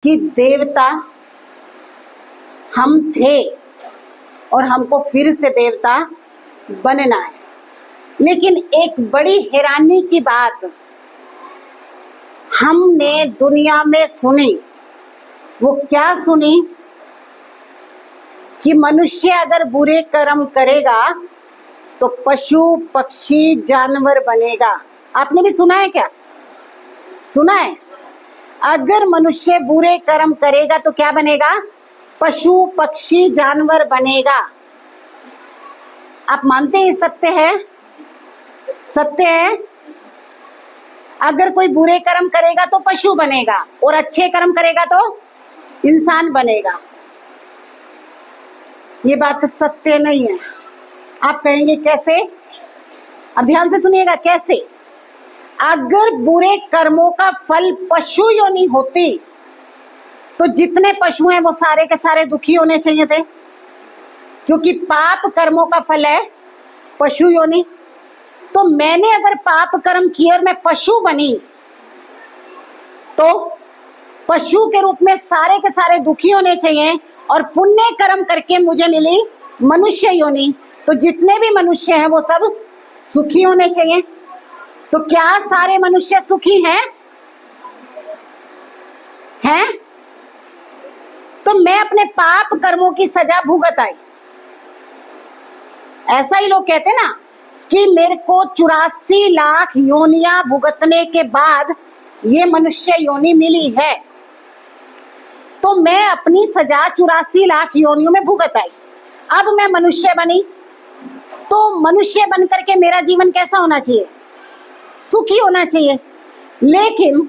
कि देवता हम थे और हमको फिर से देवता बनना है। लेकिन एक बड़ी हैरानी की बात हमने दुनिया में सुनी। वो क्या सुनी? कि मनुष्य अगर बुरे कर्म करेगा तो पशु पक्षी जानवर बनेगा। आपने भी सुना है क्या? सुना है? अगर मनुष्य बुरे कर्म करेगा तो क्या बनेगा? पशु पक्षी जानवर बनेगा। आप मानते हैं सत्य है? सत्य है। अगर कोई बुरे कर्म करेगा तो पशु बनेगा और अच्छे कर्म करेगा तो इंसान बनेगा। ये बात सत्य नहीं है। आप कहेंगे कैसे? अब ध्यान से सुनिएगा कैसे। अगर बुरे कर्मों का फल पशु योनि होती तो जितने पशु हैं वो सारे के सारे दुखी होने चाहिए थे, क्योंकि पाप कर्मों का फल है पशु योनि। तो मैंने अगर पाप कर्म किए और मैं पशु बनी तो पशु के रूप में सारे के सारे दुखी होने चाहिए, और पुण्य कर्म करके मुझे मिली मनुष्य योनि, तो जितने भी मनुष्य हैं वो सब सुखी होने चाहिए। तो क्या सारे मनुष्य सुखी हैं? हैं? तो मैं अपने पाप कर्मों की सजा भुगत आई। ऐसा ही लोग कहते ना कि मेरे को 84 लाख योनियां भुगतने के बाद ये मनुष्य योनि मिली है। तो मैं अपनी सजा 84 लाख योनियों में भुगत आई। अब मैं मनुष्य बनी, तो मनुष्य बन करके मेरा जीवन कैसा होना चाहिए? सुखी होना चाहिए। लेकिन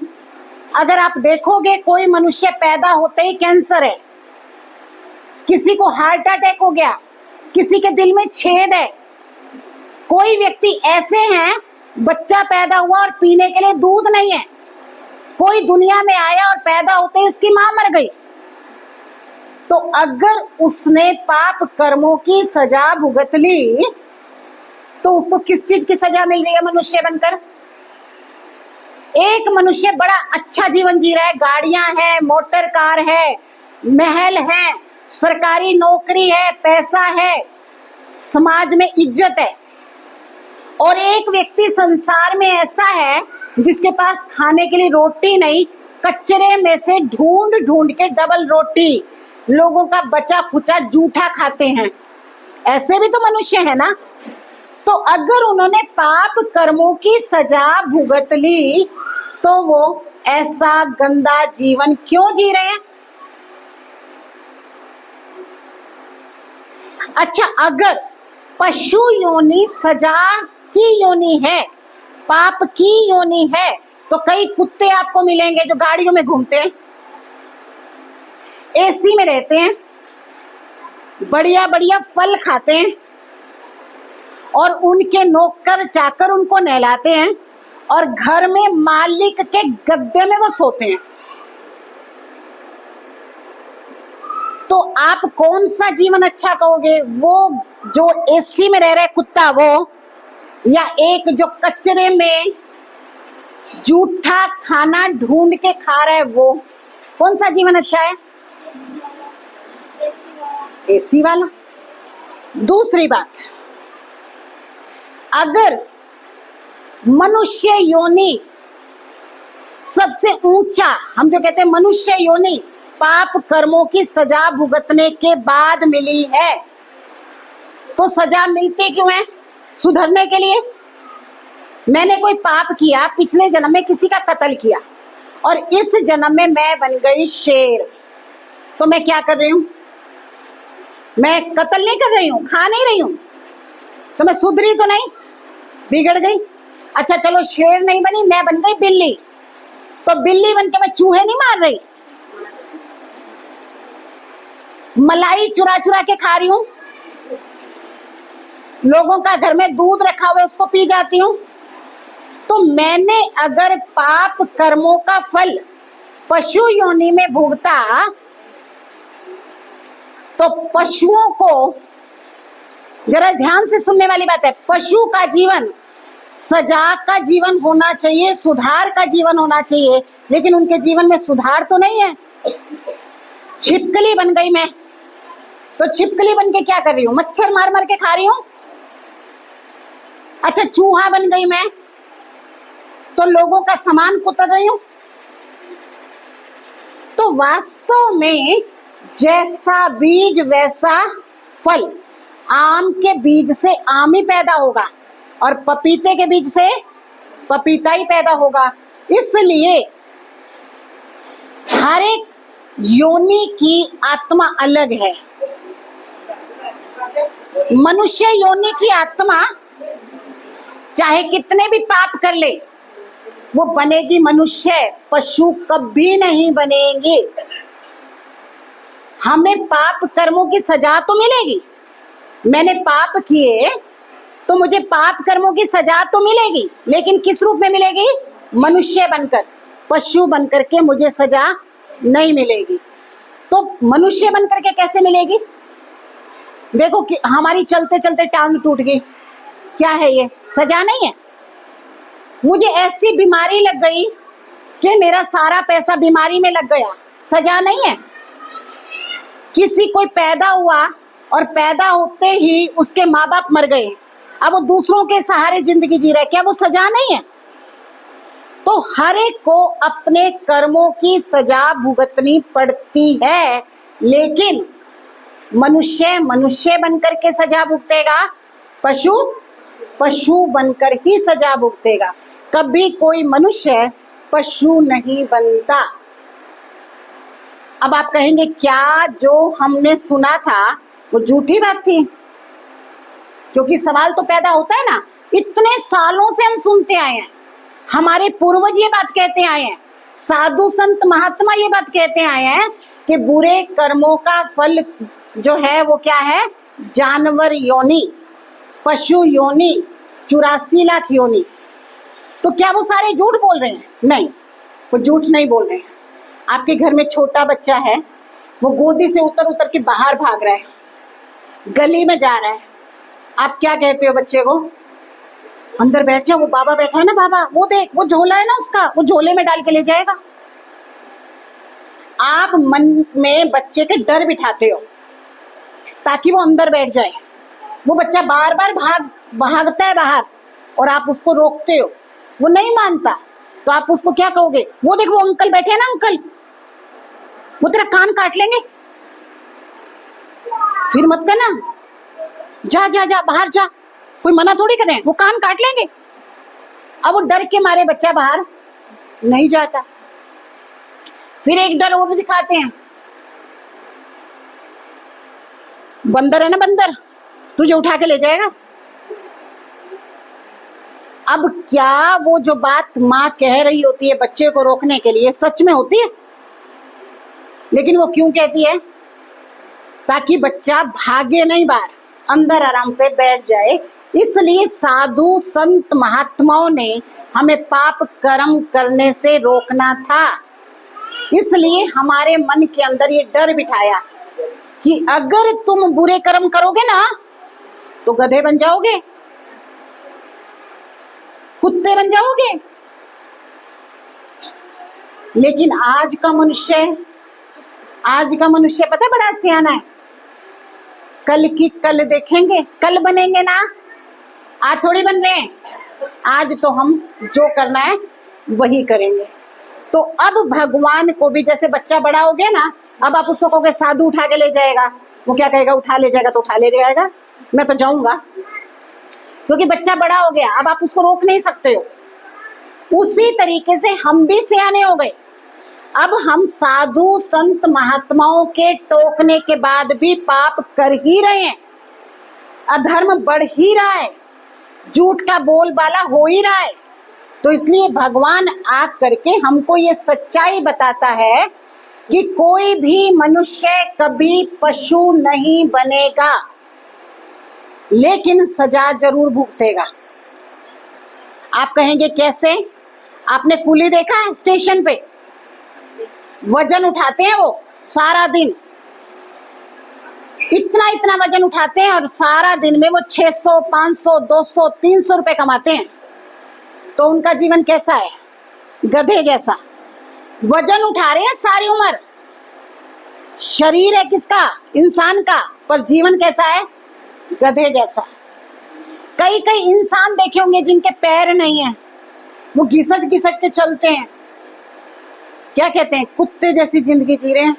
अगर आप देखोगे कोई मनुष्य पैदा होते ही कैंसर है, किसी को हार्ट अटैक हो गया, किसी के दिल में छेद है, कोई व्यक्ति ऐसे हैं बच्चा पैदा हुआ और पीने के लिए दूध नहीं है, कोई दुनिया में आया और पैदा होते ही उसकी मां मर गई। तो अगर उसने पाप कर्मों की सजा भुगत ली तो उसको किस चीज की सजा मिल रही है मनुष्य बनकर? एक मनुष्य बड़ा अच्छा जीवन जी रहा है, गाड़ियां हैं, मोटर कार है, महल है, सरकारी नौकरी है, पैसा है, समाज में इज्जत है। और एक व्यक्ति संसार में ऐसा है जिसके पास खाने के लिए रोटी नहीं, कचरे में से ढूंढ ढूंढ के डबल रोटी लोगों का बचा खुचा जूठा खाते हैं। ऐसे भी तो मनुष्य है ना। तो अगर उन्होंने पाप कर्मों की सजा भुगत ली तो वो ऐसा गंदा जीवन क्यों जी रहे हैं? अच्छा, अगर पशु योनि सजा की योनि है, पाप की योनि है, तो कई कुत्ते आपको मिलेंगे जो गाड़ियों में घूमते हैं, एसी में रहते हैं, बढ़िया बढ़िया फल खाते हैं और उनके नौकर चाकर उनको नहलाते हैं और घर में मालिक के गद्दे में वो सोते हैं। तो आप कौन सा जीवन अच्छा कहोगे? वो जो एसी में रह रहे कुत्ता वो, या एक जो कचरे में जूठा खाना ढूंढ के खा रहा है वो? कौन सा जीवन अच्छा है? एसी वाला। दूसरी बात, अगर मनुष्य योनि सबसे ऊंचा, हम जो कहते हैं मनुष्य योनि पाप कर्मों की सजा भुगतने के बाद मिली है, तो सजा मिलती क्यों है? सुधरने के लिए। मैंने कोई पाप किया, पिछले जन्म में किसी का कत्ल किया और इस जन्म में मैं बन गई शेर, तो मैं क्या कर रही हूं? मैं कत्ल नहीं कर रही हूं, खा नहीं रही हूं, तो मैं सुधरी तो नहीं, बिगड़ गई। अच्छा चलो, शेर नहीं बनी, मैं बन गई बिल्ली, तो बिल्ली बन के मैं चूहे नहीं मार रही, मलाई चुरा चुरा के खा रही हूं, लोगों का घर में दूध रखा हुआ है उसको पी जाती हूं। तो मैंने अगर पाप कर्मों का फल पशु योनि में भुगता तो पशुओं को, जरा ध्यान से सुनने वाली बात है, पशु का जीवन सजा का जीवन होना चाहिए, सुधार का जीवन होना चाहिए, लेकिन उनके जीवन में सुधार तो नहीं है। छिपकली बन गई मैं, तो छिपकली बन के क्या कर रही हूँ? मच्छर मार मार के खा रही हूँ। अच्छा, चूहा बन गई मैं, तो लोगों का सामान कुतर रही हूँ। तो वास्तव में जैसा बीज वैसा फल। आम के बीज से आम ही पैदा होगा और पपीते के बीज से पपीता ही पैदा होगा। इसलिए हर एक योनि की आत्मा अलग है। मनुष्य योनि की आत्मा चाहे कितने भी पाप कर ले, वो बनेगी मनुष्य, पशु कभी नहीं बनेंगे। हमें पाप कर्मों की सजा तो मिलेगी। मैंने पाप किए तो मुझे पाप कर्मों की सजा तो मिलेगी, लेकिन किस रूप में मिलेगी? मनुष्य बनकर। पशु बनकर के मुझे सजा नहीं मिलेगी। तो मनुष्य बनकर के कैसे मिलेगी? देखो कि हमारी चलते चलते टांग टूट गई, क्या है ये? सजा नहीं है। मुझे ऐसी बीमारी लग गई कि मेरा सारा पैसा बीमारी में लग गया, सजा नहीं है। किसी कोई पैदा हुआ और पैदा होते ही उसके माँ बाप मर गए, अब वो दूसरों के सहारे जिंदगी जी रहा है, क्या वो सजा नहीं है? तो हर एक को अपने कर्मों की सजा भुगतनी पड़ती है, लेकिन मनुष्य मनुष्य बनकर के सजा भुगतेगा, पशु पशु बनकर ही सजा भुगतेगा। कभी कोई मनुष्य पशु नहीं बनता। अब आप कहेंगे क्या जो हमने सुना था वो झूठी बात थी? क्योंकि सवाल तो पैदा होता है ना। इतने सालों से हम सुनते आए हैं, हमारे पूर्वज ये बात कहते आए हैं, साधु संत महात्मा ये बात कहते आए हैं कि बुरे कर्मों का फल जो है वो क्या है? जानवर योनि, पशु योनि, 84 लाख योनि। तो क्या वो सारे झूठ बोल रहे हैं? नहीं, वो झूठ नहीं बोल रहे हैं। आपके घर में छोटा बच्चा है, वो गोदी से उतर उतर के बाहर भाग रहा है, गली में जा रहा है, आप क्या कहते हो बच्चे को? अंदर बैठ जा, वो बाबा बैठा है ना, बाबा वो देख, वो झोला है ना उसका, वो झोले में डाल के ले जाएगा। आप मन में बच्चे के डर बिठाते हो ताकि वो अंदर बैठ जाए। वो बच्चा बार बार भागता है बाहर और आप उसको रोकते हो, वो नहीं मानता, तो आप उसको क्या कहोगे? वो देख, वो अंकल बैठे हैं ना, अंकल वो तेरा कान काट लेंगे, फिर मत करना, जा जा जा बाहर जा, कोई मना थोड़ी कर रहे हैं, वो कान काट लेंगे। अब वो डर के मारे बच्चा बाहर नहीं जाता। फिर एक डर और भी दिखाते हैं, बंदर है ना, बंदर तुझे उठा के ले जाएगा। अब क्या वो जो बात माँ कह रही होती है बच्चे को रोकने के लिए सच में होती है? लेकिन वो क्यों कहती है? ताकि बच्चा भागे नहीं बाहर, अंदर आराम से बैठ जाए। इसलिए साधु संत महात्माओं ने हमें पाप कर्म करने से रोकना था। इसलिए हमारे मन के अंदर ये डर बिठाया कि अगर तुम बुरे कर्म करोगे ना तो गधे बन जाओगे, कुत्ते बन जाओगे। लेकिन आज का मनुष्य पता है बड़ा सियाना है। कल की कल देखेंगे, कल बनेंगे ना, आज थोड़ी बन रहे हैं। आज तो हम जो करना है वही करेंगे। तो अब भगवान को भी, जैसे बच्चा बड़ा हो गया ना, अब आप उसको कहोगे साधु उठा के ले जाएगा, वो क्या कहेगा? उठा ले जाएगा तो उठा ले जाएगा, मैं तो जाऊंगा, क्योंकि बच्चा बड़ा हो गया, अब आप उसको रोक नहीं सकते हो। उसी तरीके से हम भी सियाने हो गए। अब हम साधु संत महात्माओं के टोकने के बाद भी पाप कर ही रहे हैं, अधर्म बढ़ ही रहा है, झूठ का बोलबाला हो ही रहा है। तो इसलिए भगवान आ करके हमको ये सच्चाई बताता है कि कोई भी मनुष्य कभी पशु नहीं बनेगा, लेकिन सजा जरूर भुगतेगा। आप कहेंगे कैसे? आपने कुली देखा है स्टेशन पे? वजन उठाते हैं वो सारा दिन, इतना इतना वजन उठाते हैं और सारा दिन में वो 600, 500, 200, 300 रुपए कमाते हैं। तो उनका जीवन कैसा है? गधे जैसा। वजन उठा रहे हैं सारी उम्र। शरीर है किसका? इंसान का, पर जीवन कैसा है? गधे जैसा। कई कई इंसान देखे होंगे जिनके पैर नहीं है, वो घिसट घिसट के चलते हैं, क्या कहते हैं, कुत्ते जैसी जिंदगी जी रहे हैं।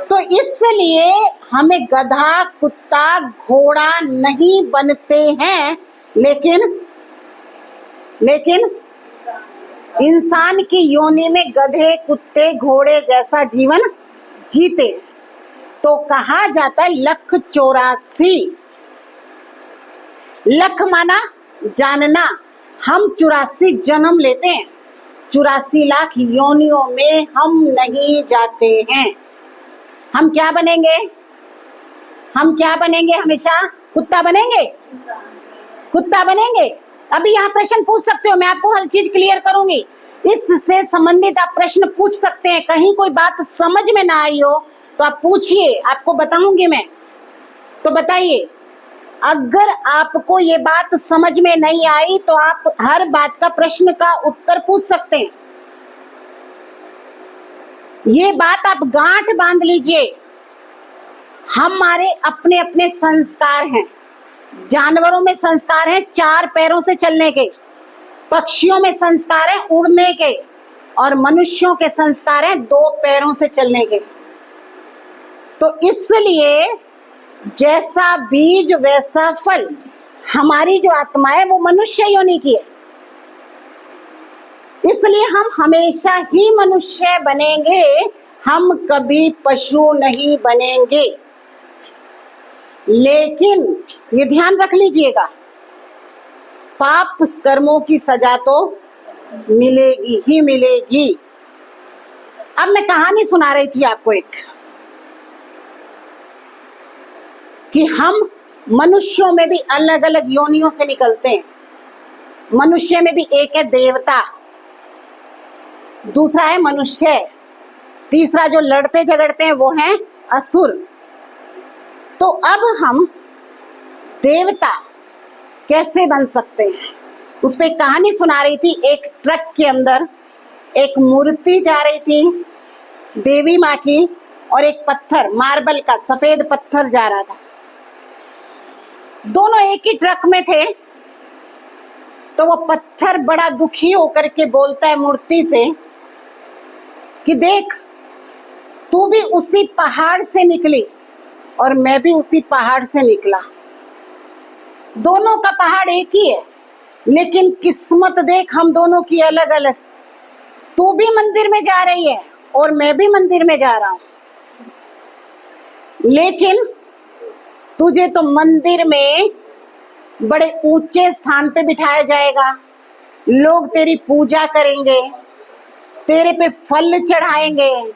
तो इसलिए हमें गधा, कुत्ता, घोड़ा नहीं बनते हैं, लेकिन इंसान की योनि में गधे, कुत्ते, घोड़े जैसा जीवन जीते। तो कहा जाता है लख 84। लख माना जानना। हम 84 जन्म लेते हैं, 84 लाख योनियों में हम नहीं जाते हैं। हम क्या बनेंगे? हम क्या बनेंगे? हमेशा कुत्ता बनेंगे? कुत्ता बनेंगे। अभी यहाँ प्रश्न पूछ सकते हो, मैं आपको हर चीज क्लियर करूंगी। इससे संबंधित आप प्रश्न पूछ सकते हैं। कहीं कोई बात समझ में ना आई हो तो आप पूछिए, आपको बताऊंगी मैं। तो बताइए, अगर आपको ये बात समझ में नहीं आई तो आप हर बात का प्रश्न का उत्तर पूछ सकते हैं। ये बात आप गांठ बांध लीजिए। हमारे अपने अपने संस्कार हैं। जानवरों में संस्कार है 4 पैरों से चलने के, पक्षियों में संस्कार है उड़ने के, और मनुष्यों के संस्कार है 2 पैरों से चलने के। तो इसलिए जैसा बीज वैसा फल। हमारी जो आत्मा है वो मनुष्य योनि की है, इसलिए हम हमेशा ही मनुष्य बनेंगे, हम कभी पशु नहीं बनेंगे। लेकिन ये ध्यान रख लीजिएगा, पाप कर्मों की सजा तो मिलेगी ही मिलेगी। अब मैं कहानी सुना रही थी आपको एक, कि हम मनुष्यों में भी अलग अलग योनियों से निकलते हैं। मनुष्य में भी एक है देवता, दूसरा है मनुष्य, तीसरा जो लड़ते झगड़ते हैं वो है असुर। तो अब हम देवता कैसे बन सकते हैं, उस पर कहानी सुना रही थी। एक ट्रक के अंदर एक मूर्ति जा रही थी देवी माँ की, और एक पत्थर, मार्बल का सफेद पत्थर जा रहा था। दोनों एक ही ट्रक में थे। तो वो पत्थर बड़ा दुखी होकर के बोलता है मूर्ति से कि देख, तू भी उसी पहाड़ से निकली और मैं भी उसी पहाड़ से निकला। दोनों का पहाड़ एक ही है, लेकिन किस्मत देख हम दोनों की अलग अलग। तू भी मंदिर में जा रही है और मैं भी मंदिर में जा रहा हूं, लेकिन तुझे तो मंदिर में बड़े ऊंचे स्थान पे बिठाया जाएगा, लोग तेरी पूजा करेंगे, तेरे पे फल चढ़ाएंगे,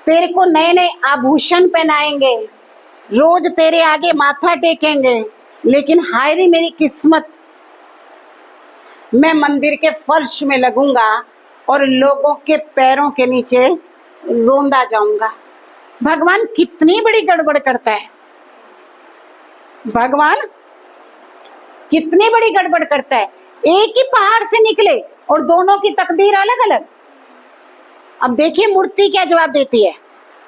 तेरे को नए नए आभूषण पहनाएंगे, रोज तेरे आगे माथा टेकेंगे। लेकिन हाय रे मेरी किस्मत, मैं मंदिर के फर्श में लगूंगा और लोगों के पैरों के नीचे रोंदा जाऊंगा। भगवान कितनी बड़ी गड़बड़ करता है, भगवान कितनी बड़ी गड़बड़ करता है। एक ही पहाड़ से निकले और दोनों की तकदीर अलग अलग। अब देखिए मूर्ति क्या जवाब देती है।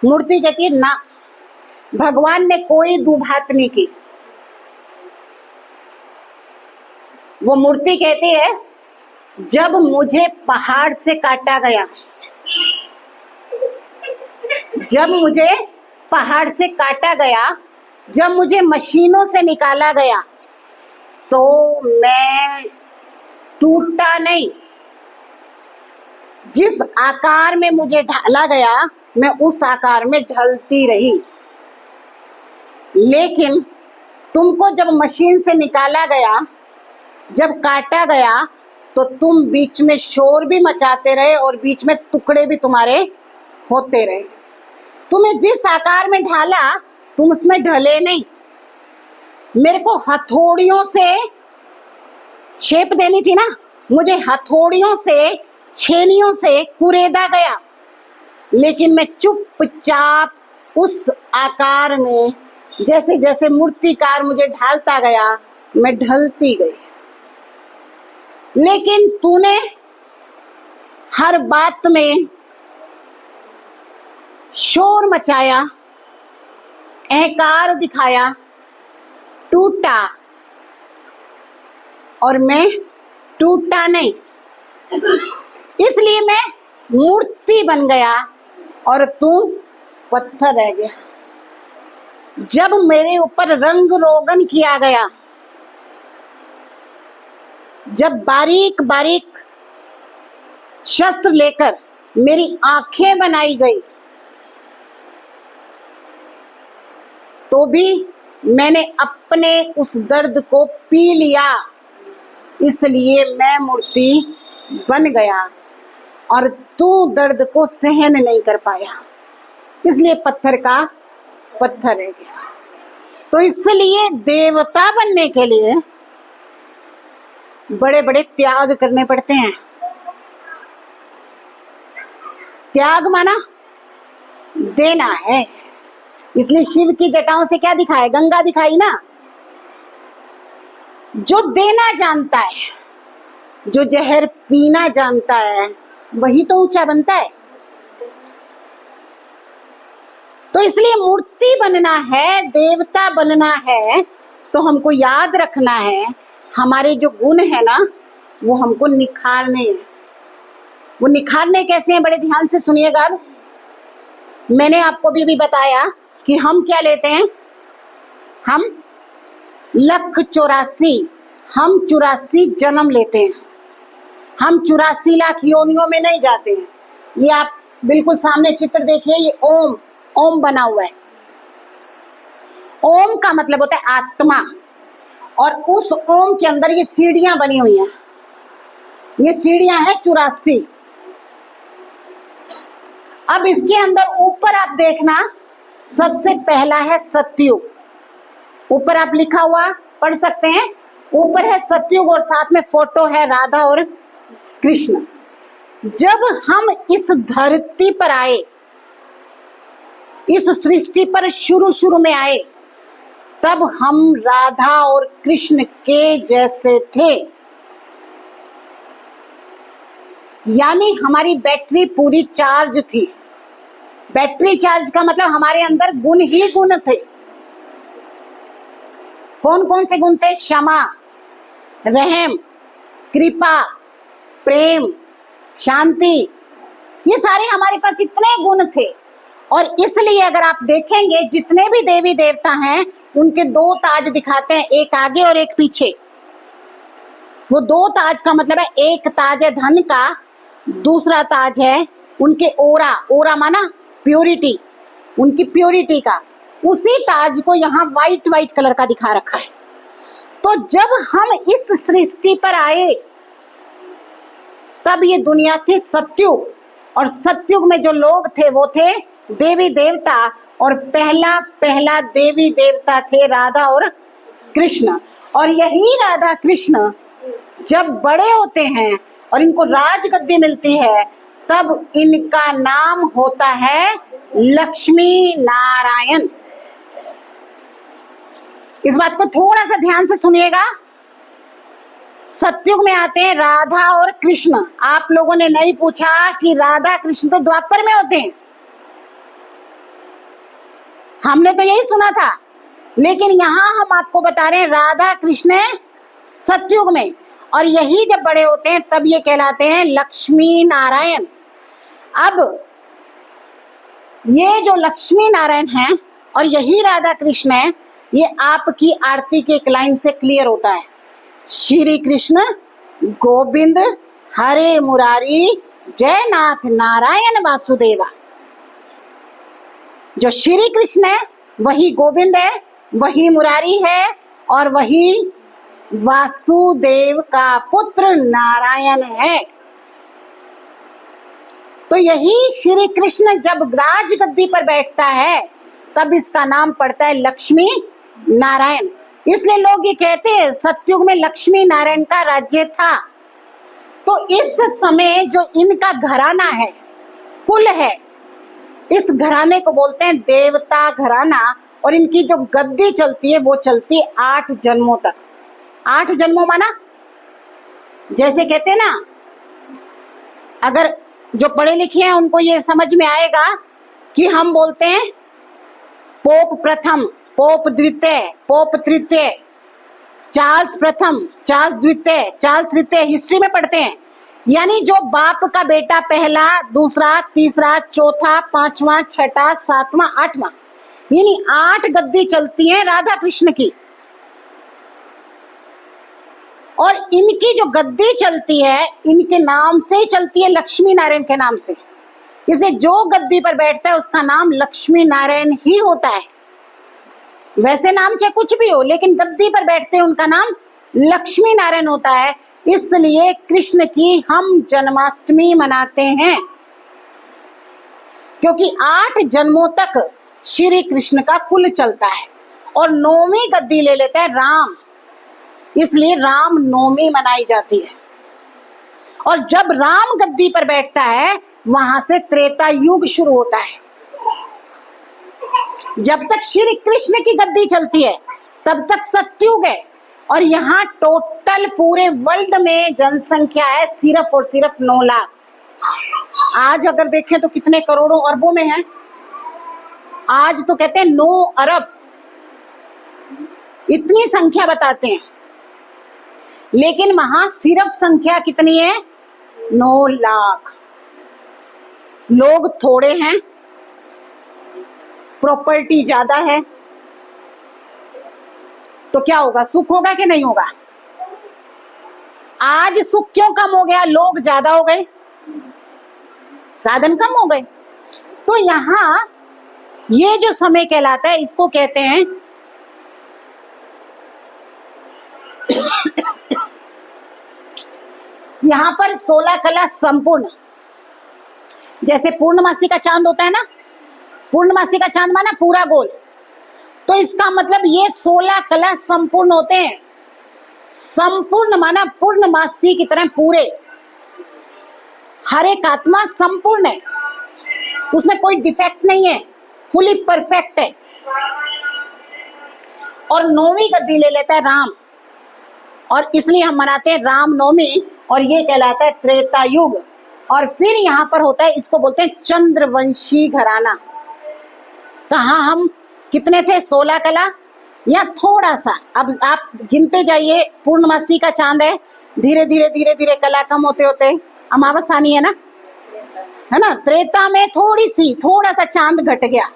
मूर्ति कहती है ना, भगवान ने कोई दुबात नहीं की। वो मूर्ति कहती है, जब मुझे पहाड़ से काटा गया, जब मुझे पहाड़ से काटा गया, जब मुझे मशीनों से निकाला गया, तो मैं टूटा नहीं। जिस आकार में मुझे ढाला गया, मैं उस आकार में ढलती रही। लेकिन तुमको जब मशीन से निकाला गया, जब काटा गया, तो तुम बीच में शोर भी मचाते रहे और बीच में टुकड़े भी तुम्हारे होते रहे। तुम्हें जिस आकार में ढाला, तुम उसमें ढले नहीं। मेरे को हथौड़ियों से शेप देनी थी ना, मुझे हथौड़ियों से, छेनियों से कुरेदा गया, लेकिन मैं चुपचाप उस आकार में, जैसे जैसे मूर्तिकार मुझे ढालता गया, मैं ढलती गई। लेकिन तूने हर बात में शोर मचाया, अहंकार दिखाया, टूटा, और मैं टूटा नहीं, इसलिए मैं मूर्ति बन गया और तू पत्थर रह गया। जब मेरे ऊपर रंग रोगन किया गया, जब बारीक बारीक शस्त्र लेकर मेरी आंखें बनाई गई, तो भी मैंने अपने उस दर्द को पी लिया, इसलिए मैं मूर्ति बन गया और तू दर्द को सहन नहीं कर पाया, इसलिए पत्थर का पत्थर रह गया। तो इसलिए देवता बनने के लिए बड़े बड़े त्याग करने पड़ते हैं। त्याग माना देना है। इसलिए शिव की जटाओं से क्या दिखाया? गंगा दिखाई ना। जो देना जानता है, जो जहर पीना जानता है, वही तो ऊंचा बनता है। तो इसलिए मूर्ति बनना है, देवता बनना है, तो हमको याद रखना है हमारे जो गुण है ना, वो हमको निखारने हैं। वो निखारने कैसे हैं? बड़े ध्यान से सुनिएगा। अब मैंने आपको भी बताया कि हम क्या लेते हैं, हम 1,84,000, हम 84 जन्म लेते हैं। हम 84 लाख योनियों में नहीं जाते हैं। ये आप बिल्कुल सामने चित्र देखिए, ये ओम, ओम बना हुआ है। ओम का मतलब होता है आत्मा, और उस ओम के अंदर ये सीढ़ियां बनी हुई हैं। ये सीढ़ियां हैं 84। अब इसके अंदर ऊपर आप देखना, सबसे पहला है सतयुग। ऊपर आप लिखा हुआ पढ़ सकते हैं, ऊपर है सतयुग और साथ में फोटो है राधा और कृष्ण। जब हम इस धरती पर आए, इस सृष्टि पर शुरू में आए, तब हम राधा और कृष्ण के जैसे थे। यानी हमारी बैटरी पूरी चार्ज थी। बैटरी चार्ज का मतलब हमारे अंदर गुण ही गुण थे। कौन कौन से गुण थे? क्षमा, रहम, कृपा, प्रेम, शांति, ये सारे हमारे पास इतने गुण थे। और इसलिए अगर आप देखेंगे जितने भी देवी देवता हैं, उनके 2 ताज दिखाते हैं, एक आगे और एक पीछे। वो 2 ताज का मतलब है, एक ताज है धन का, दूसरा ताज है उनके ओरा, ओरा माना प्योरिटी, उनकी प्योरिटी का। उसी ताज को यहाँ व्हाइट व्हाइट कलर का दिखा रखा है। तो जब हम इस सृष्टि पर आए, तब ये दुनिया थी सतयुग, और सतयुग में जो लोग थे वो थे देवी देवता, और पहला देवी देवता थे राधा और कृष्ण। और यही राधा कृष्ण जब बड़े होते हैं और इनको राजगद्दी मिलती है, तब इनका नाम होता है लक्ष्मी नारायण। इस बात को थोड़ा सा ध्यान से सुनिएगा। सतयुग में आते हैं राधा और कृष्ण। आप लोगों ने नहीं पूछा कि राधा कृष्ण तो द्वापर में होते हैं, हमने तो यही सुना था। लेकिन यहाँ हम आपको बता रहे हैं राधा कृष्ण सतयुग में, और यही जब बड़े होते हैं तब ये कहलाते हैं लक्ष्मी नारायण। अब ये जो लक्ष्मी नारायण हैं और यही राधा कृष्ण है, ये आपकी आरती के एक लाइन से क्लियर होता है। श्री कृष्ण गोविंद हरे मुरारी जय नाथ नारायण वासुदेवा। जो श्री कृष्ण है वही गोविंद है, वही मुरारी है, और वही वासुदेव का पुत्र नारायण है। तो यही श्री कृष्ण जब राज गद्दी पर बैठता है, तब इसका नाम पड़ता है लक्ष्मी नारायण। इसलिए लोग ये कहते हैं सतयुग में लक्ष्मी नारायण का राज्य था। तो इस समय जो इनका घराना है, कुल है, इस घराने को बोलते हैं देवता घराना। और इनकी जो गद्दी चलती है वो चलती है 8 जन्मों तक। 8 जन्मों माना, जैसे कहते हैं ना अगर जो पढ़े लिखे हैं उनको ये समझ में आएगा कि हम बोलते हैं पोप प्रथम, पोप द्वितीय, पोप तृतीय, चार्ल्स प्रथम, चार्ल्स द्वितीय, चार्ल्स तृतीय, हिस्ट्री में पढ़ते हैं। यानी जो बाप का बेटा पहला, दूसरा, तीसरा, चौथा, पांचवा, छठा, सातवां, आठवां, यानी 8 गद्दी चलती हैं राधा कृष्ण की। और इनकी जो गद्दी चलती है इनके नाम से ही चलती है, लक्ष्मी नारायण के नाम से। इसे जो गद्दी पर बैठता है उसका नाम लक्ष्मी नारायण ही होता है। वैसे नाम चाहे कुछ भी हो, लेकिन गद्दी पर बैठते हैं उनका नाम लक्ष्मी नारायण होता है। इसलिए कृष्ण की हम जन्माष्टमी मनाते हैं, क्योंकि 8 जन्मों तक श्री कृष्ण का कुल चलता है। और 9वीं गद्दी ले लेता है राम, इसलिए राम नवमी मनाई जाती है। और जब राम गद्दी पर बैठता है वहां से त्रेता युग शुरू होता है। जब तक श्री कृष्ण की गद्दी चलती है तब तक सत्युग है। और यहाँ टोटल पूरे वर्ल्ड में जनसंख्या है सिर्फ और सिर्फ 9 लाख। आज अगर देखें तो कितने करोड़ों अरबों में है। आज तो कहते हैं 9 अरब, इतनी संख्या बताते हैं। लेकिन वहां सिर्फ संख्या कितनी है? 9 लाख। लोग थोड़े हैं, प्रॉपर्टी ज्यादा है, तो क्या होगा? सुख होगा कि नहीं होगा? आज सुख क्यों कम हो गया? लोग ज्यादा हो गए, साधन कम हो गए। तो यहाँ ये जो समय कहलाता है इसको कहते हैं यहाँ पर 16 कला संपूर्ण। जैसे पूर्णमासी का चांद होता है ना, पूर्णमासी का चांद माना पूरा गोल, तो इसका मतलब ये 16 कला संपूर्ण होते हैं। संपूर्ण माना पूर्णमासी की तरह पूरे। हर एक आत्मा संपूर्ण है, उसमें कोई डिफेक्ट नहीं है, फुली परफेक्ट है। और 9वीं गद्दी ले लेता है राम, और इसलिए हम मनाते हैं राम नवमी, और ये कहलाता है त्रेता युग। और फिर यहाँ पर होता है, इसको बोलते हैं चंद्रवंशी घराना। कहाँ हम कितने थे? 16 कला या थोड़ा सा। अब आप गिनते जाइए, पूर्णमासी का चांद है, धीरे धीरे धीरे धीरे कला कम होते होते अमावस आनी है ना। त्रेता में थोड़ा सा चांद घट गया,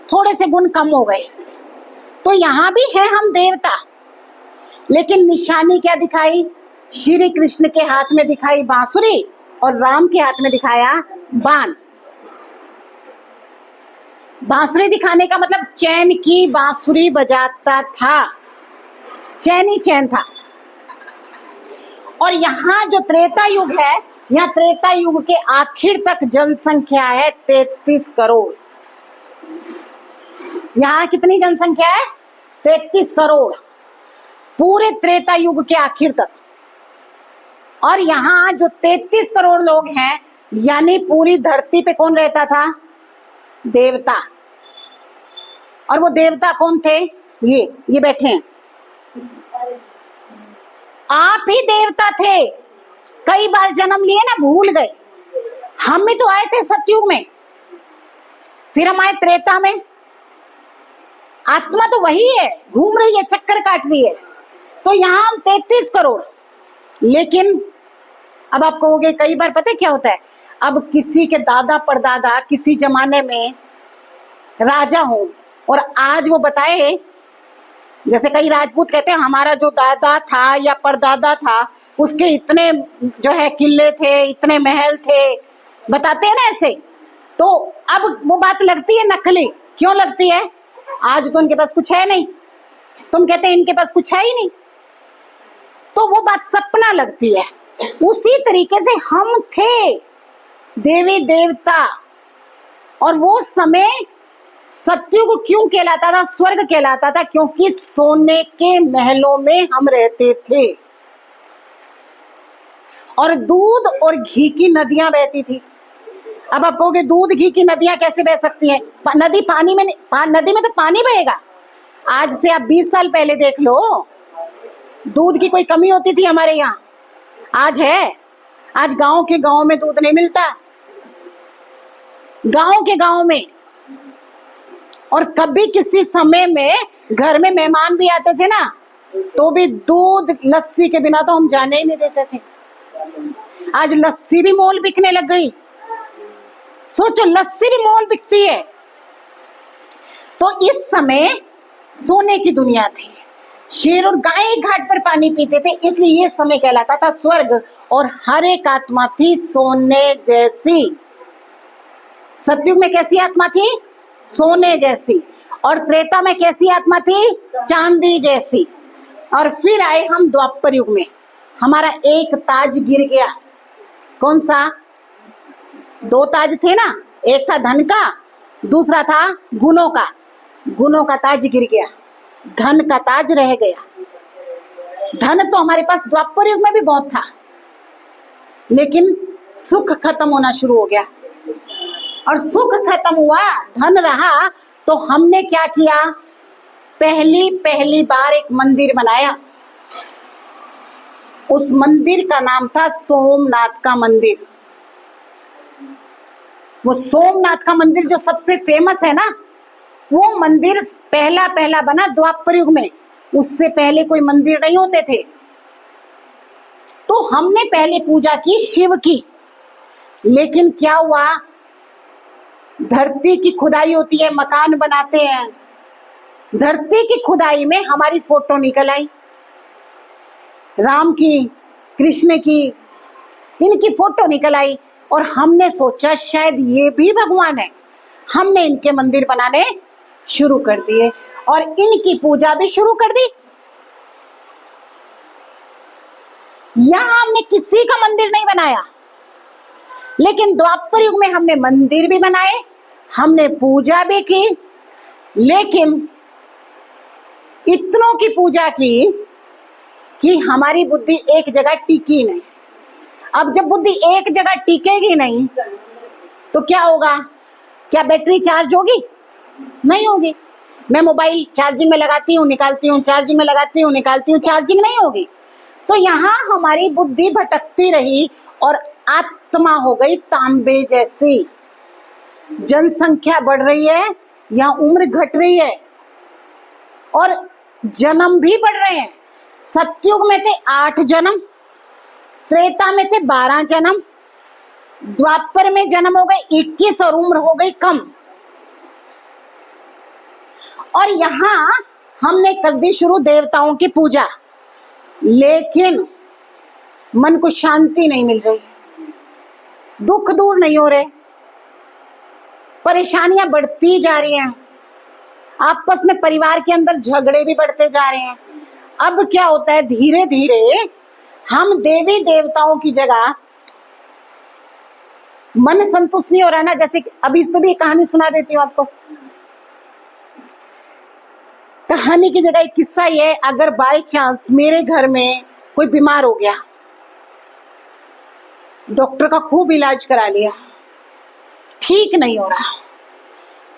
थोड़े से गुण कम हो गए। तो यहाँ भी है हम देवता, लेकिन निशानी क्या दिखाई? श्री कृष्ण के हाथ में दिखाई बांसुरी और राम के हाथ में दिखाया बाण। बांसुरी दिखाने का मतलब चैन की बांसुरी बजाता था, चैन ही चैन था। और यहाँ जो त्रेता युग है, यहाँ त्रेता युग के आखिर तक जनसंख्या है 33 करोड़। यहाँ कितनी जनसंख्या है? 33 करोड़, पूरे त्रेता युग के आखिर तक। और यहाँ जो 33 करोड़ लोग हैं, यानी पूरी धरती पे कौन रहता था? देवता। और वो देवता कौन थे? ये बैठे हैं, आप ही देवता थे। कई बार जन्म लिए ना, भूल गए। हम भी तो आए थे सतयुग में, फिर हम आए त्रेता में। आत्मा तो वही है, घूम रही है, चक्कर काट रही है। तो यहाँ हम 33 करोड़। लेकिन अब आप कहोगे, कई बार पता है क्या होता है? अब किसी के दादा परदादा किसी जमाने में राजा हो, और आज वो बताए, जैसे कई राजपूत कहते हैं हमारा जो दादा था या परदादा था उसके इतने जो है किले थे, इतने महल थे, बताते हैं ना ऐसे। तो अब वो बात लगती है नकली। क्यों लगती है? आज तो उनके पास कुछ है नहीं, तुम कहते हैं इनके पास कुछ है ही नहीं, तो वो बात सपना लगती है। उसी तरीके से हम थे देवी देवता। और वो समय सतयुग क्यों कहलाता था? स्वर्ग कहलाता था, क्योंकि सोने के महलों में हम रहते थे और दूध और घी की नदियां बहती थी। अब आप कहोगे दूध घी की नदियां कैसे बह सकती हैं? नदी पानी में, नदी में तो पानी बहेगा। आज से आप 20 साल पहले देख लो, दूध की कोई कमी होती थी हमारे यहाँ? आज है? आज गांव के गांव में दूध नहीं मिलता, गांव के गांव में। और कभी किसी समय में घर में मेहमान भी आते थे ना, तो भी दूध लस्सी के बिना तो हम जाने ही नहीं देते थे। आज लस्सी भी मोल बिकने लग गई। सोचो, लस्सी भी मोल बिकती है। तो इस समय सोने की दुनिया थी। शेर और गाय घाट पर पानी पीते थे, इसलिए ये समय कहलाता था स्वर्ग। और हर एक आत्मा थी सोने जैसी। सतयुग में कैसी आत्मा थी? सोने जैसी। और त्रेता में कैसी आत्मा थी? चांदी जैसी। और फिर आए हम द्वापर युग में। हमारा एक ताज गिर गया। कौन सा? 2 ताज थे ना, एक था धन का, दूसरा था गुणों का। गुणों का ताज गिर गया, धन का ताज रह गया। धन तो हमारे पास द्वापर युग में भी बहुत था, लेकिन सुख खत्म होना शुरू हो गया। और सुख खत्म हुआ, धन रहा, तो हमने क्या किया? पहली बार एक मंदिर बनाया। उस मंदिर का नाम था सोमनाथ का मंदिर। वो सोमनाथ का मंदिर जो सबसे फेमस है ना, वो मंदिर पहला बना द्वापर युग में। उससे पहले कोई मंदिर नहीं होते थे। तो हमने पहले पूजा की शिव की। लेकिन क्या हुआ? धरती की खुदाई होती है, मकान बनाते हैं। धरती की खुदाई में हमारी फोटो निकल आई, राम की, कृष्ण की, इनकी फोटो निकल आई। और हमने सोचा शायद ये भी भगवान है। हमने इनके मंदिर बनाने शुरू कर दिए और इनकी पूजा भी शुरू कर दी। यहां हमने किसी का मंदिर नहीं बनाया, लेकिन द्वापर युग में हमने मंदिर भी बनाए, हमने पूजा भी की। लेकिन इतनों की पूजा की कि हमारी बुद्धि एक जगह टिकी नहीं। अब जब बुद्धि एक जगह टिकेगी नहीं तो क्या होगा? क्या बैटरी चार्ज होगी? नहीं होगी। मैं मोबाइल चार्जिंग में लगाती हूँ, निकालती हूँ, चार्जिंग में लगाती हूँ, निकालती हूँ, चार्जिंग नहीं होगी। तो यहाँ हमारी बुद्धि भटकती रही और आत्मा हो गई तांबे जैसी। जनसंख्या बढ़ रही है या उम्र घट रही है, और जन्म भी बढ़ रहे हैं। सतयुग में थे 8 जन्म, त्रेता में थे 12 जन्म, द्वापर में जन्म हो गए 21 और उम्र हो गई कम। और यहाँ हमने कर दी शुरू देवताओं की पूजा, लेकिन मन को शांति नहीं मिल रही, दुख दूर नहीं हो रहे, परेशानियां बढ़ती जा रही हैं, आपस में परिवार के अंदर झगड़े भी बढ़ते जा रहे हैं। अब क्या होता है? धीरे धीरे हम देवी देवताओं की जगह, मन संतुष्ट नहीं हो रहा ना। जैसे अभी इस पे भी एक कहानी सुना देती हूँ आपको। कहानी की जगह एक किस्सा ये है, अगर बाय चांस मेरे घर में कोई बीमार हो गया, डॉक्टर का खूब इलाज करा लिया, ठीक नहीं हो रहा,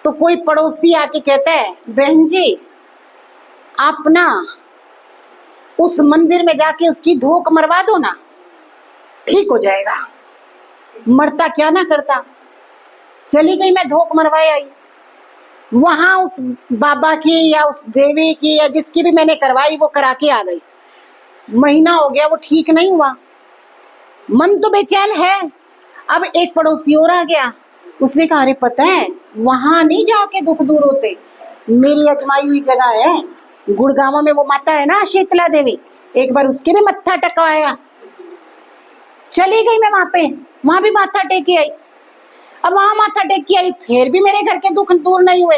तो कोई पड़ोसी आके कहता है, बहन जी आप ना उस मंदिर में जाके उसकी धोक मरवा दो ना, ठीक हो जाएगा। मरता क्या ना करता। चली गई मैं, धोक मरवाई आई। वहां उस बाबा की या उस देवी की या जिसकी भी मैंने करवाई, वो करा के आ गई। महीना हो गया, वो ठीक नहीं हुआ। मन तो बेचैन है। अब एक पड़ोसी और आ गया, उसने कहा अरे पता है वहां नहीं जाके दुख दूर होते, मेरी अजमाई हुई जगह है गुड़गांव में, वो माता है ना शीतला देवी, एक बार उसके भी मत्था टकवाया। चली गई मैं वहां भी माथा टेक के आई। अब वहां माथा टेक के आई, फिर भी मेरे घर के दुख दूर नहीं हुए।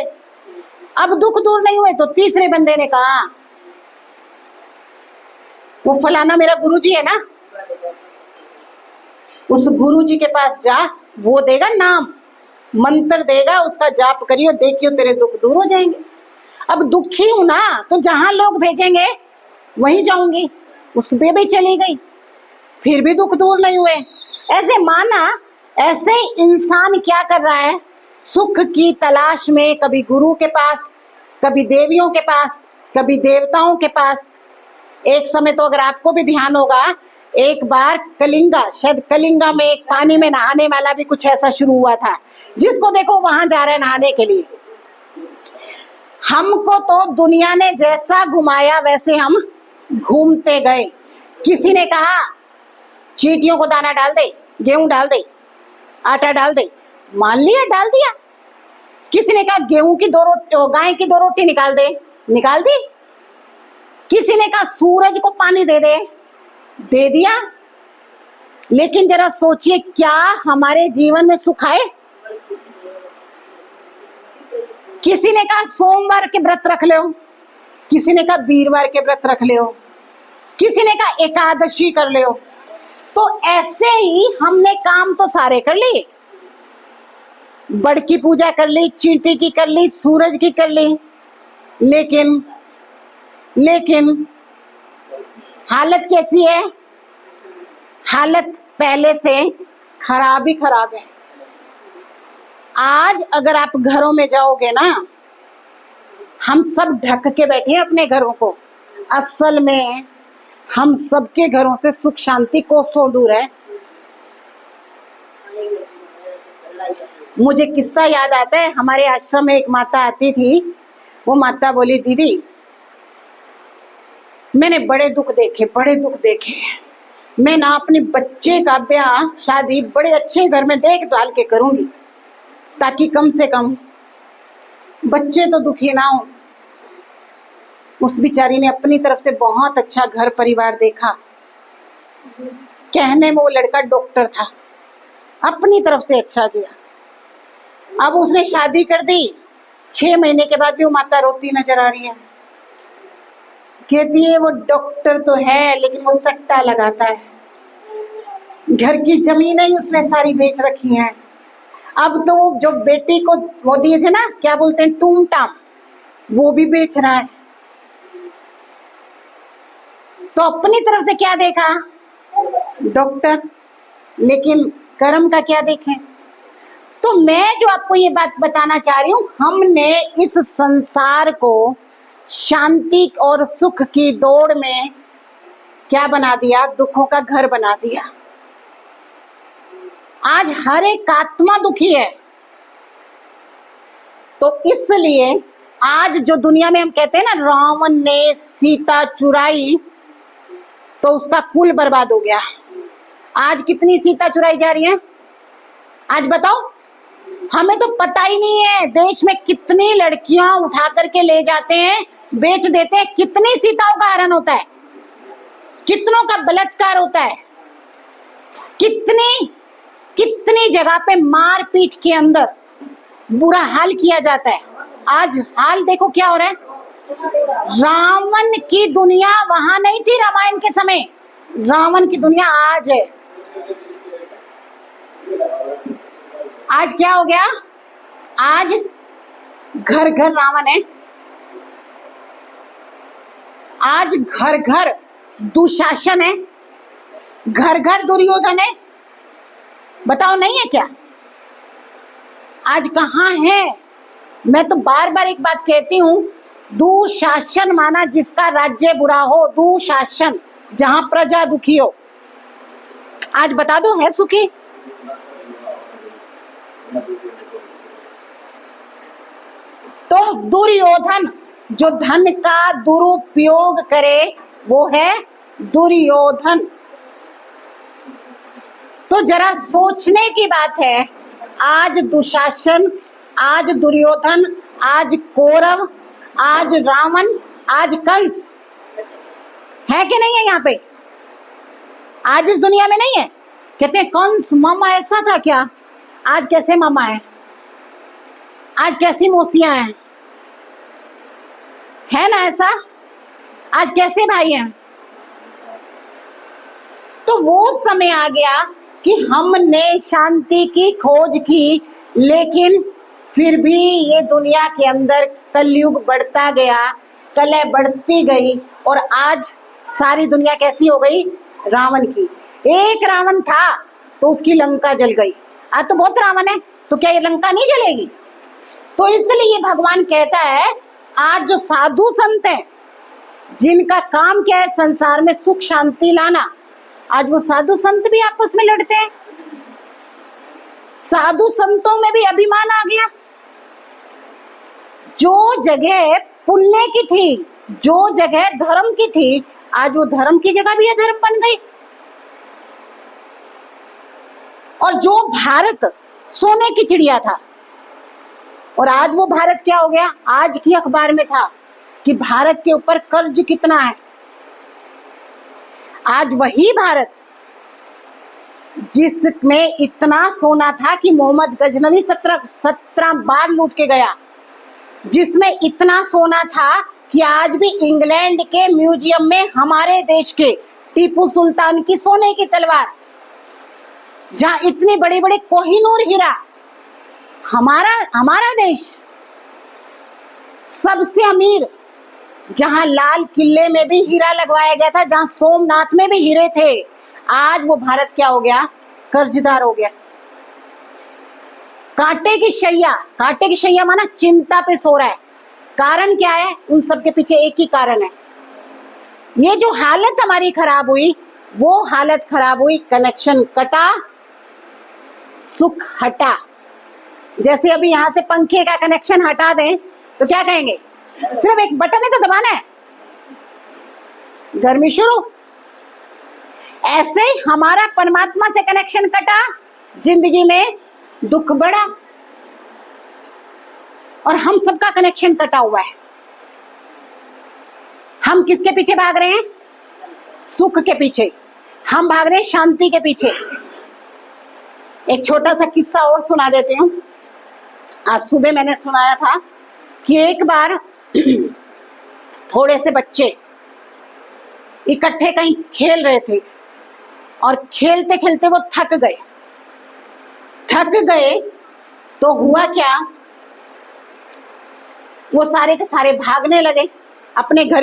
अब दुख दूर नहीं हुए तो तीसरे बंदे ने कहा, वो फलाना मेरा गुरुजी है ना, उस गुरुजी के पास जा, वो देगा नाम, मंत्र देगा, उसका जाप करियो, देखियो तेरे दुख दूर हो जाएंगे। अब दुखी हूं ना, तो जहां लोग भेजेंगे वहीं जाऊंगी। उस पे भी चली गई, फिर भी दुख दूर नहीं हुए। ऐसे माना, ऐसे इंसान क्या कर रहा है? सुख की तलाश में कभी गुरु के पास, कभी देवियों के पास, कभी देवताओं के पास। एक समय तो अगर आपको भी ध्यान होगा एक बार कलिंगा, शायद कलिंगा में एक पानी में नहाने वाला भी कुछ ऐसा शुरू हुआ था, जिसको देखो वहां जा रहे हैं नहाने के लिए। हमको तो दुनिया ने जैसा घुमाया वैसे हम घूमते गए। किसी ने कहा चींटियों को दाना डाल दे, गेहूं डाल दे, आटा डाल दे, मान लिया, डाल दिया। किसी ने कहा गेहूं की 2 रोटी, गाय की 2 रोटी निकाल दे, निकाल दी। किसी ने कहा सूरज को पानी दे दे, दे दिया। लेकिन जरा सोचिए, क्या हमारे जीवन में सुख आए? किसी ने कहा सोमवार के व्रत रख ले, किसी ने कहा वीरवार के व्रत रख ले, किसी ने कहा एकादशी कर ले। तो ऐसे ही हमने काम तो सारे कर लिए, बड़ की पूजा कर ली, चींटी की कर ली, सूरज की कर ली, लेकिन हालत कैसी है? हालत पहले से खराब ही खराब है। आज अगर आप घरों में जाओगे ना, हम सब ढक के बैठे हैं अपने घरों को। असल में हम सबके घरों से सुख शांति कोसों दूर है। मुझे किस्सा याद आता है, हमारे आश्रम में एक माता आती थी। वो माता बोली, दीदी मैंने बड़े दुख देखे, बड़े दुख देखे। मैं ना अपने बच्चे का ब्याह शादी बड़े अच्छे घर में देखभाल के करूंगी, ताकि कम से कम बच्चे तो दुखी ना हो। उस बिचारी ने अपनी तरफ से बहुत अच्छा घर परिवार देखा। कहने में वो लड़का डॉक्टर था, अपनी तरफ से अच्छा किया। अब उसने शादी कर दी, 6 महीने के बाद भी वो माता रोती नजर आ रही है। कहती है वो डॉक्टर तो है, लेकिन वो सट्टा लगाता है। घर की जमीनें ही उसने सारी बेच रखी हैं। अब तो जो बेटी को वो दिए थे ना, क्या बोलते हैं, टूम टाम, वो भी बेच रहा है। तो अपनी तरफ से क्या देखा, डॉक्टर, लेकिन कर्म का क्या देखें। तो मैं जो आपको ये बात बताना चाह रही हूं, हमने इस संसार को शांति और सुख की दौड़ में क्या बना दिया, दुखों का घर बना दिया। आज हर एक आत्मा दुखी है। तो इसलिए आज जो दुनिया में हम कहते हैं ना, रावण ने सीता चुराई तो उसका कुल बर्बाद हो गया। आज कितनी सीता चुराई जा रही है, आज बताओ? हमें तो पता ही नहीं है। देश में कितनी लड़कियां उठा करके ले जाते हैं, बेच देते हैं। कितनी सीताओं का हरण होता है, कितनों का बलात्कार होता है, कितनी जगह पे मार पीट के अंदर बुरा हाल किया जाता है। आज हाल देखो क्या हो रहा है। रावण की दुनिया वहां नहीं थी रामायण के समय, रावण की दुनिया आज है। आज क्या हो गया, आज घर घर रावण है, आज घर घर दुशासन है, घर घर दुर्योधन है। बताओ नहीं है क्या? आज कहाँ है? मैं तो बार बार एक बात कहती हूँ, दुशासन माना जिसका राज्य बुरा हो, दुशासन, जहां प्रजा दुखी हो। आज बता दो है सुखी? तो दुर्योधन जो धन का दुरुपयोग करे वो है दुर्योधन। तो जरा सोचने की बात है, आज दुशासन, आज दुर्योधन, आज कौरव, आज रावण, आज कंस है कि नहीं है यहाँ पे? आज इस दुनिया में नहीं है। कहते हैं कंस मामा ऐसा था क्या? आज कैसे मामा है, आज कैसी मौसियां हैं, है ना ऐसा? आज कैसे भाई हैं? तो वो समय आ गया कि हमने शांति की खोज की, लेकिन फिर भी ये दुनिया के अंदर कलयुग बढ़ता गया, कलह बढ़ती गई, और आज सारी दुनिया कैसी हो गई, रावण की। एक रावण था तो उसकी लंका जल गई, आज तो बहुत रावण है, तो क्या ये लंका नहीं जलेगी? तो इसलिए भगवान कहता है, आज जो साधु संत हैं, जिनका काम क्या है संसार में सुख शांति लाना, आज वो साधु संत भी आपस में लड़ते हैं। साधु संतों में भी अभिमान आ गया। जो जगह पुण्य की थी, जो जगह धर्म की थी, आज वो धर्म की जगह भी अधर्म बन गई। और जो भारत सोने की चिड़िया था, और आज वो भारत क्या हो गया? आज की अखबार में था कि भारत के ऊपर कर्ज कितना है। आज वही भारत जिसमें इतना सोना था कि मोहम्मद गजनवी 17 बार लूट के गया, जिसमें इतना सोना था कि आज भी इंग्लैंड के म्यूजियम में हमारे देश के टीपू सुल्तान की सोने की तलवार, जहां इतने बड़े बड़े कोहिनूर हीरा, हमारा देश सबसे अमीर, जहां लाल किले में भी हीरा लगवाया गया था, जहां सोमनाथ में भी हीरे थे, आज वो भारत क्या हो गया? कर्जदार हो गया। कांटे की शैया माना चिंता पे सो रहा है। कारण क्या है? उन सब के पीछे एक ही कारण है। ये जो हालत हमारी खराब हुई, वो हालत खराब हुई, कनेक्शन कटा, सुख हटा। जैसे अभी यहां से पंखे का कनेक्शन हटा दें तो क्या कहेंगे? सिर्फ एक बटन है तो दबाना है, गर्मी शुरू। ऐसे ही हमारा परमात्मा से कनेक्शन कटा, जिंदगी में दुख बढ़ा, और हम सबका कनेक्शन कटा हुआ है। हम किसके पीछे भाग रहे हैं? सुख के पीछे। हम भाग रहे हैं शांति के पीछे। एक छोटा सा किस्सा और सुना देती हूँ। आज सुबह मैंने सुनाया था कि एक बार थोड़े से बच्चे इकट्ठे कहीं खेल रहे थे, और खेलते खेलते वो थक गए तो हुआ क्या? वो सारे के सारे भागने लगे अपने घर